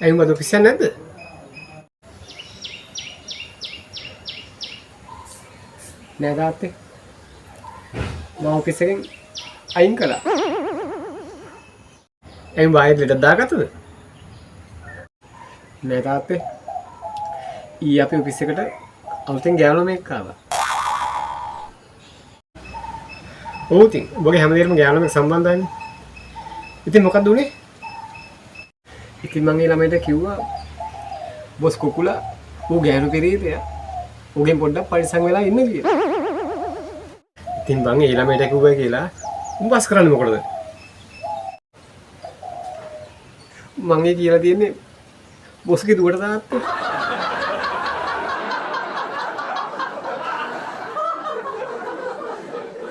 ඇයි උඹ ඔෆිස් යන්නේ නැද්ද? නෑ තාත්තේ. මම ඔෆිස් එකෙන් අයින් කළා. ඇයි උඹ ආයෙත් ලෙඩක් දාගත්තද? නෑ තාත්තේ. ඊයේ අපි ඔෆිස් එකට අලුතෙන් ගෑනු ළමෙක් ආවා. ඔව් ඉතින් ඔබගේ හැමදේටම ගෑනු ළමෙක් සම්බන්ධයිනේ. ඉතින් මොකක්ද උනේ? ඉතින් මං ඒ ළමයට කිව්වා බොස් කුකුලා ඌ ගෑනු පෙරේතයා. ඌගෙන් පොඩ්ඩක් පරිස්සම් වෙලා ඉන්න කියලා. ඉතින් මං ඒ ළමයට කිව්වා කියලා උඹ බස් කරන්නේ මොකටද? මං ඒ කියලා තියන්නේ බොස්ගේ දුවට තාත්තේ.